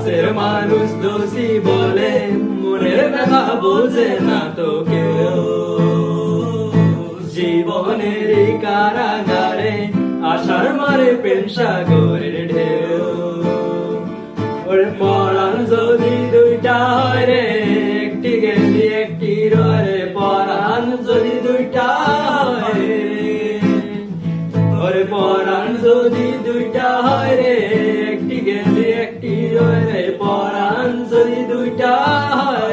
কাছের মানুষ দোষী বলে, মনের ব্যথা বোঝে না তো কেউ। জীবনের এই কারাগারে আশার মারে প্রেম সাগরের ঢেউ। ওরে পরাণ যদি দুইটা হয় রে, একটি গেলি একটি রয় রে, পরাণ যদি দুইটা হয় রে। ওরে পরাণ যদি দুইটা হয় রে, একটি গেলি একটি রয় রে, পরাণ যদি দুইটা হয়